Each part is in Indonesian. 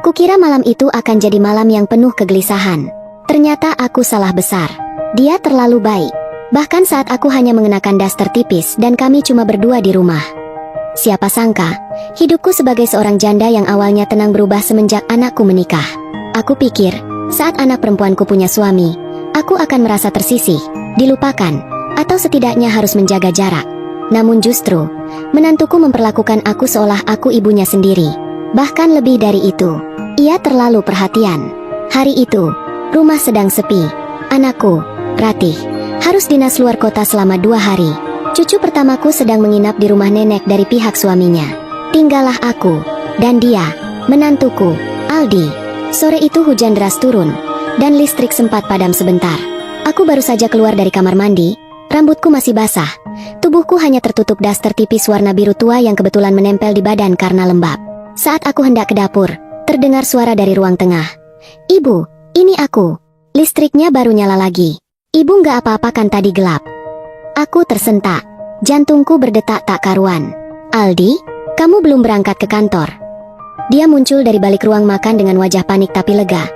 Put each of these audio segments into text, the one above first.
Aku kira malam itu akan jadi malam yang penuh kegelisahan. Ternyata aku salah besar. Dia terlalu baik. Bahkan saat aku hanya mengenakan daster tipis dan kami cuma berdua di rumah. Siapa sangka, hidupku sebagai seorang janda yang awalnya tenang berubah semenjak anakku menikah. Aku pikir, saat anak perempuanku punya suami, aku akan merasa tersisih, dilupakan, atau setidaknya harus menjaga jarak. Namun justru, menantuku memperlakukan aku seolah aku ibunya sendiri. Bahkan lebih dari itu, ia terlalu perhatian. Hari itu, rumah sedang sepi. Anakku, Ratih, harus dinas luar kota selama 2 hari. Cucu pertamaku sedang menginap di rumah nenek dari pihak suaminya. Tinggallah aku, dan dia, menantuku, Aldi. Sore itu hujan deras turun, dan listrik sempat padam sebentar. Aku baru saja keluar dari kamar mandi, rambutku masih basah. Tubuhku hanya tertutup daster tipis warna biru tua yang kebetulan menempel di badan karena lembab. Saat aku hendak ke dapur, terdengar suara dari ruang tengah. "Ibu, ini aku." Listriknya baru nyala lagi. "Ibu nggak apa-apa kan, tadi gelap?" Aku tersentak. Jantungku berdetak tak karuan. "Aldi, kamu belum berangkat ke kantor?" Dia muncul dari balik ruang makan dengan wajah panik tapi lega.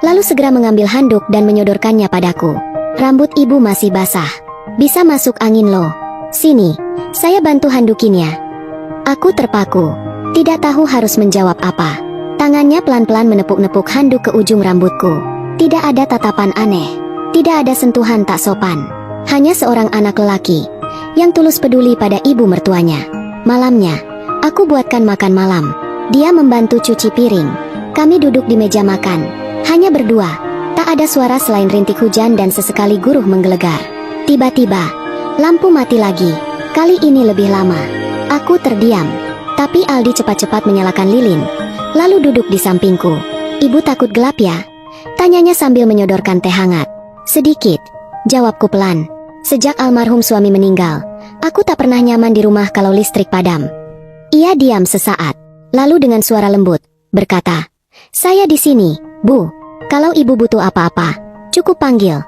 Lalu segera mengambil handuk dan menyodorkannya padaku. "Rambut ibu masih basah. Bisa masuk angin loh. Sini, saya bantu handukinnya." Aku terpaku. Tidak tahu harus menjawab apa. Tangannya pelan-pelan menepuk-nepuk handuk ke ujung rambutku. Tidak ada tatapan aneh. Tidak ada sentuhan tak sopan. Hanya seorang anak lelaki yang tulus peduli pada ibu mertuanya. Malamnya, aku buatkan makan malam. Dia membantu cuci piring. Kami duduk di meja makan. Hanya berdua. Tak ada suara selain rintik hujan dan sesekali guruh menggelegar. Tiba-tiba, lampu mati lagi. Kali ini lebih lama. Aku terdiam. Tapi Aldi cepat-cepat menyalakan lilin, lalu duduk di sampingku. "Ibu takut gelap ya?" tanyanya sambil menyodorkan teh hangat. "Sedikit," jawabku pelan. "Sejak almarhum suami meninggal, aku tak pernah nyaman di rumah kalau listrik padam." Ia diam sesaat, lalu dengan suara lembut, berkata, "Saya di sini, Bu. Kalau ibu butuh apa-apa, cukup panggil."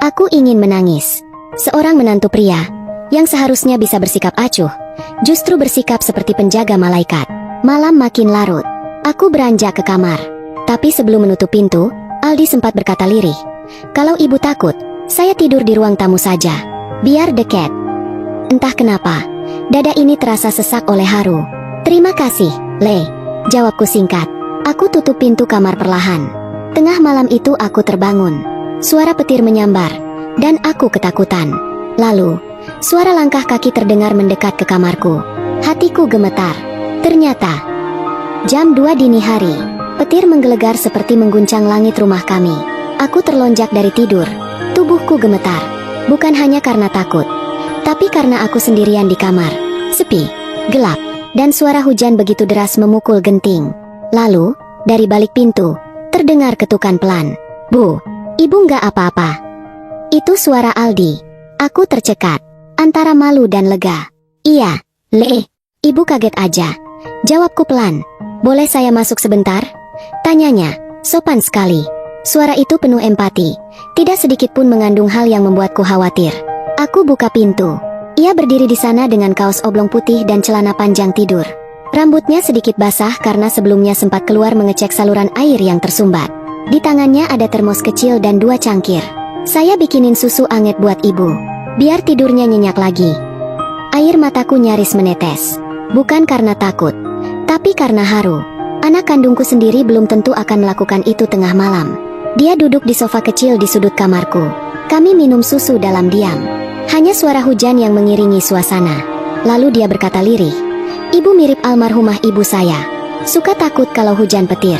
Aku ingin menangis. Seorang menantu pria, yang seharusnya bisa bersikap acuh, justru bersikap seperti penjaga malaikat. Malam makin larut. Aku beranjak ke kamar. Tapi sebelum menutup pintu, Aldi sempat berkata lirih, "Kalau ibu takut, saya tidur di ruang tamu saja. Biar dekat." Entah kenapa, dada ini terasa sesak oleh haru. "Terima kasih, Le," jawabku singkat. Aku tutup pintu kamar perlahan. Tengah malam itu aku terbangun. Suara petir menyambar, dan aku ketakutan. Lalu, suara langkah kaki terdengar mendekat ke kamarku. Hatiku gemetar. Ternyata, jam 2 dini hari, petir menggelegar seperti mengguncang langit rumah kami. Aku terlonjak dari tidur. Tubuhku gemetar. Bukan hanya karena takut, tapi karena aku sendirian di kamar. Sepi, gelap, dan suara hujan begitu deras memukul genting. Lalu, dari balik pintu, terdengar ketukan pelan. "Bu, ibu nggak apa-apa?" Itu suara Aldi. Aku tercekat, antara malu dan lega. "Iya, Le, ibu kaget aja," jawabku pelan. "Boleh saya masuk sebentar?" tanyanya, sopan sekali. Suara itu penuh empati, tidak sedikit pun mengandung hal yang membuatku khawatir. Aku buka pintu. Ia berdiri di sana dengan kaos oblong putih dan celana panjang tidur. Rambutnya sedikit basah karena sebelumnya sempat keluar mengecek saluran air yang tersumbat. Di tangannya ada termos kecil dan 2 cangkir. "Saya bikinin susu anget buat ibu, biar tidurnya nyenyak lagi." Air mataku nyaris menetes. Bukan karena takut, tapi karena haru. Anak kandungku sendiri belum tentu akan melakukan itu tengah malam. Dia duduk di sofa kecil di sudut kamarku. Kami minum susu dalam diam. Hanya suara hujan yang mengiringi suasana. Lalu dia berkata lirih, "Ibu mirip almarhumah ibu saya. Suka takut kalau hujan petir.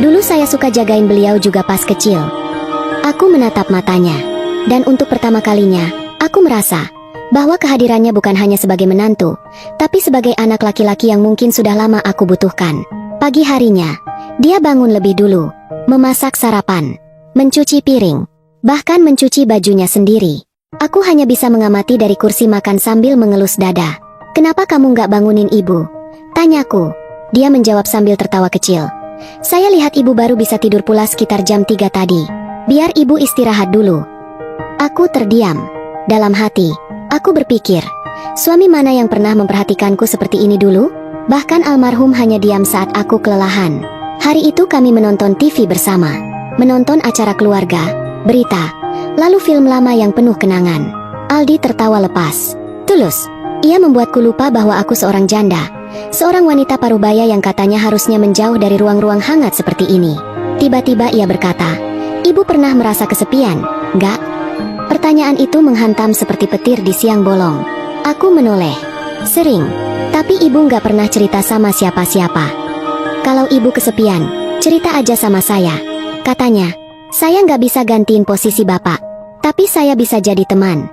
Dulu saya suka jagain beliau juga pas kecil." Aku menatap matanya. Dan untuk pertama kalinya, aku merasa bahwa kehadirannya bukan hanya sebagai menantu, tapi sebagai anak laki-laki yang mungkin sudah lama aku butuhkan. Pagi harinya, dia bangun lebih dulu, memasak sarapan, mencuci piring, bahkan mencuci bajunya sendiri. Aku hanya bisa mengamati dari kursi makan sambil mengelus dada. "Kenapa kamu nggak bangunin ibu?" tanyaku. Dia menjawab sambil tertawa kecil. "Saya lihat ibu baru bisa tidur pula sekitar jam 3 tadi. Biar ibu istirahat dulu." Aku terdiam. Dalam hati, aku berpikir, suami mana yang pernah memperhatikanku seperti ini dulu? Bahkan almarhum hanya diam saat aku kelelahan. Hari itu kami menonton TV bersama, menonton acara keluarga, berita, lalu film lama yang penuh kenangan. Aldi tertawa lepas. Tulus. Ia membuatku lupa bahwa aku seorang janda, seorang wanita parubaya yang katanya harusnya menjauh dari ruang-ruang hangat seperti ini. Tiba-tiba ia berkata, "Ibu pernah merasa kesepian, enggak?" Pertanyaan itu menghantam seperti petir di siang bolong. Aku menoleh. Sering. Tapi ibu nggak pernah cerita sama siapa-siapa. "Kalau ibu kesepian, cerita aja sama saya," katanya. "Saya nggak bisa gantiin posisi bapak, tapi saya bisa jadi teman."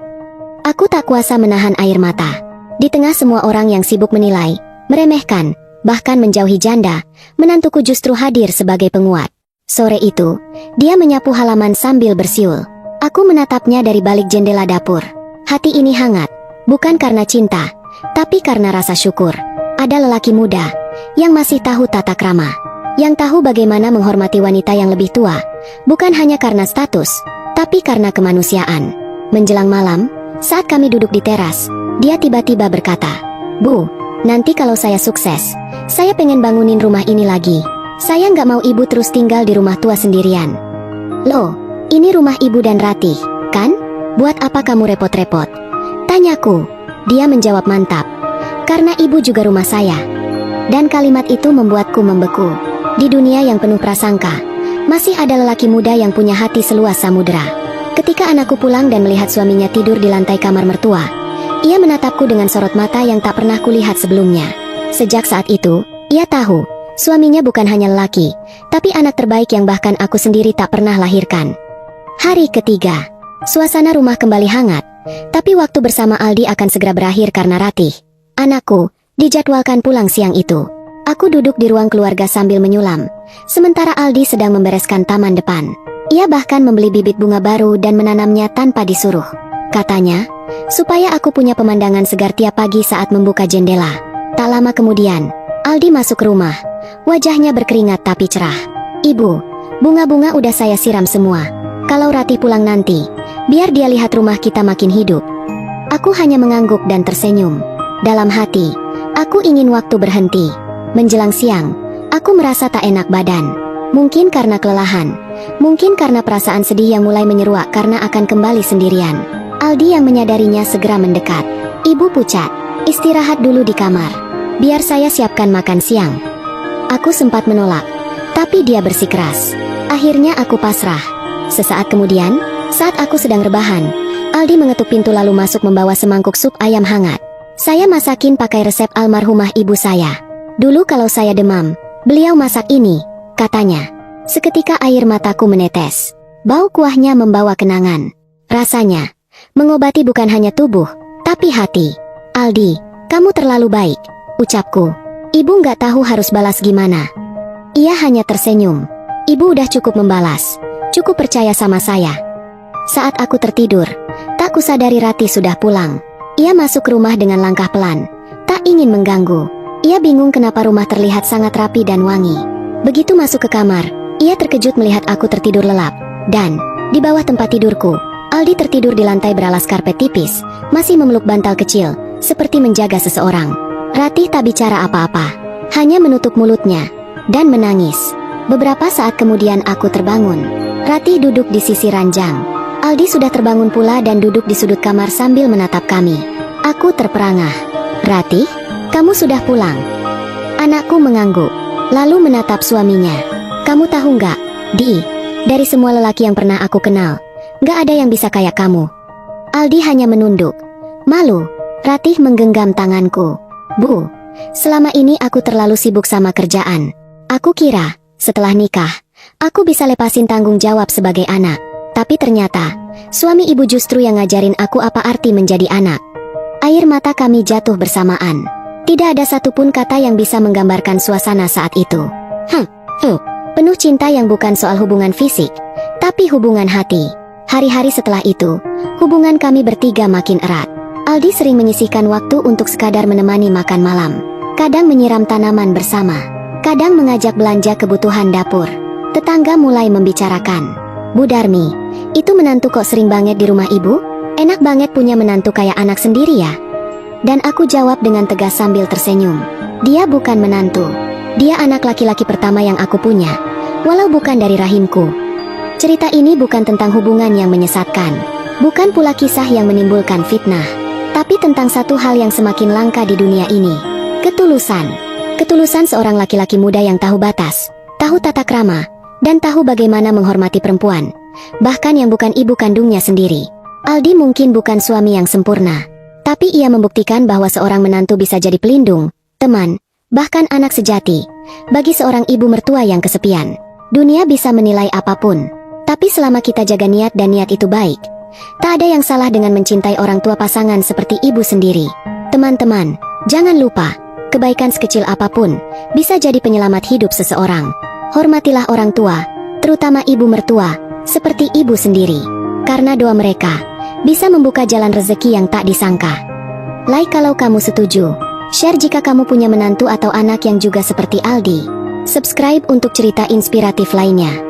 Aku tak kuasa menahan air mata. Di tengah semua orang yang sibuk menilai, meremehkan, bahkan menjauhi janda, menantuku justru hadir sebagai penguat. Sore itu, dia menyapu halaman sambil bersiul. Aku menatapnya dari balik jendela dapur. Hati ini hangat, bukan karena cinta, tapi karena rasa syukur. Ada lelaki muda, yang masih tahu tata krama, yang tahu bagaimana menghormati wanita yang lebih tua, bukan hanya karena status, tapi karena kemanusiaan. Menjelang malam, saat kami duduk di teras, dia tiba-tiba berkata, "Bu, nanti kalau saya sukses, saya pengen bangunin rumah ini lagi. Saya nggak mau ibu terus tinggal di rumah tua sendirian." "Loh, ini rumah ibu dan Ratih, kan? Buat apa kamu repot-repot?" tanyaku. Dia menjawab mantap, "Karena ibu juga rumah saya." Dan kalimat itu membuatku membeku. Di dunia yang penuh prasangka, masih ada lelaki muda yang punya hati seluas samudera. Ketika anakku pulang dan melihat suaminya tidur di lantai kamar mertua, ia menatapku dengan sorot mata yang tak pernah kulihat sebelumnya. Sejak saat itu, ia tahu, suaminya bukan hanya lelaki, tapi anak terbaik yang bahkan aku sendiri tak pernah lahirkan. Hari ketiga, suasana rumah kembali hangat, tapi waktu bersama Aldi akan segera berakhir karena Ratih, anakku, dijadwalkan pulang siang itu. Aku duduk di ruang keluarga sambil menyulam, sementara Aldi sedang membereskan taman depan. Ia bahkan membeli bibit bunga baru dan menanamnya tanpa disuruh. Katanya, supaya aku punya pemandangan segar tiap pagi saat membuka jendela. Tak lama kemudian, Aldi masuk ke rumah. Wajahnya berkeringat tapi cerah. "Ibu, bunga-bunga udah saya siram semua. Kalau Ratih pulang nanti, biar dia lihat rumah kita makin hidup." Aku hanya mengangguk dan tersenyum. Dalam hati, aku ingin waktu berhenti. Menjelang siang, aku merasa tak enak badan. Mungkin karena kelelahan, mungkin karena perasaan sedih yang mulai menyeruak karena akan kembali sendirian. Aldi yang menyadarinya segera mendekat. "Ibu pucat, istirahat dulu di kamar. Biar saya siapkan makan siang." Aku sempat menolak, tapi dia bersikeras. Akhirnya aku pasrah. Sesaat kemudian, saat aku sedang rebahan, Aldi mengetuk pintu lalu masuk membawa semangkuk sup ayam hangat. "Saya masakin pakai resep almarhumah ibu saya. Dulu kalau saya demam, beliau masak ini," katanya. Seketika air mataku menetes. Bau kuahnya membawa kenangan. Rasanya mengobati bukan hanya tubuh, tapi hati. "Aldi, kamu terlalu baik," ucapku. Ibu nggak tahu harus balas gimana. Ia hanya tersenyum. "Ibu udah cukup membalas, cukup percaya sama saya." Saat aku tertidur, tak kusadari Ratih sudah pulang. Ia masuk ke rumah dengan langkah pelan, tak ingin mengganggu. Ia bingung kenapa rumah terlihat sangat rapi dan wangi. Begitu masuk ke kamar, ia terkejut melihat aku tertidur lelap. Dan, di bawah tempat tidurku, Aldi tertidur di lantai beralas karpet tipis, masih memeluk bantal kecil, seperti menjaga seseorang. Ratih tak bicara apa-apa, hanya menutup mulutnya, dan menangis. Beberapa saat kemudian aku terbangun. Ratih duduk di sisi ranjang. Aldi sudah terbangun pula dan duduk di sudut kamar sambil menatap kami. Aku terperangah. "Ratih, kamu sudah pulang?" Anakku mengangguk, lalu menatap suaminya. "Kamu tahu nggak, Di, dari semua lelaki yang pernah aku kenal, nggak ada yang bisa kayak kamu." Aldi hanya menunduk. Malu, Ratih menggenggam tanganku. "Bu, selama ini aku terlalu sibuk sama kerjaan. Aku kira, setelah nikah, aku bisa lepasin tanggung jawab sebagai anak. Tapi ternyata, suami ibu justru yang ngajarin aku apa arti menjadi anak." Air mata kami jatuh bersamaan. Tidak ada satupun kata yang bisa menggambarkan suasana saat itu. Penuh cinta yang bukan soal hubungan fisik, tapi hubungan hati. Hari-hari setelah itu, hubungan kami bertiga makin erat. Aldi sering menyisihkan waktu untuk sekadar menemani makan malam. Kadang menyiram tanaman bersama. Kadang mengajak belanja kebutuhan dapur. Tetangga mulai membicarakan, "Bu Darmi, itu menantu kok sering banget di rumah ibu? Enak banget punya menantu kayak anak sendiri ya?" Dan aku jawab dengan tegas sambil tersenyum, "Dia bukan menantu. Dia anak laki-laki pertama yang aku punya, walau bukan dari rahimku. Cerita ini bukan tentang hubungan yang menyesatkan, bukan pula kisah yang menimbulkan fitnah, tapi tentang satu hal yang semakin langka di dunia ini. Ketulusan. Ketulusan seorang laki-laki muda yang tahu batas, tahu tata krama, dan tahu bagaimana menghormati perempuan, bahkan yang bukan ibu kandungnya sendiri. Aldi mungkin bukan suami yang sempurna, tapi ia membuktikan bahwa seorang menantu bisa jadi pelindung, teman, bahkan anak sejati, bagi seorang ibu mertua yang kesepian. Dunia bisa menilai apapun, tapi selama kita jaga niat dan niat itu baik, tak ada yang salah dengan mencintai orang tua pasangan seperti ibu sendiri. Teman-teman, jangan lupa, kebaikan sekecil apapun bisa jadi penyelamat hidup seseorang. Hormatilah orang tua, terutama ibu mertua, seperti ibu sendiri, karena doa mereka bisa membuka jalan rezeki yang tak disangka. Like kalau kamu setuju. Share jika kamu punya menantu atau anak yang juga seperti Aldi. Subscribe untuk cerita inspiratif lainnya.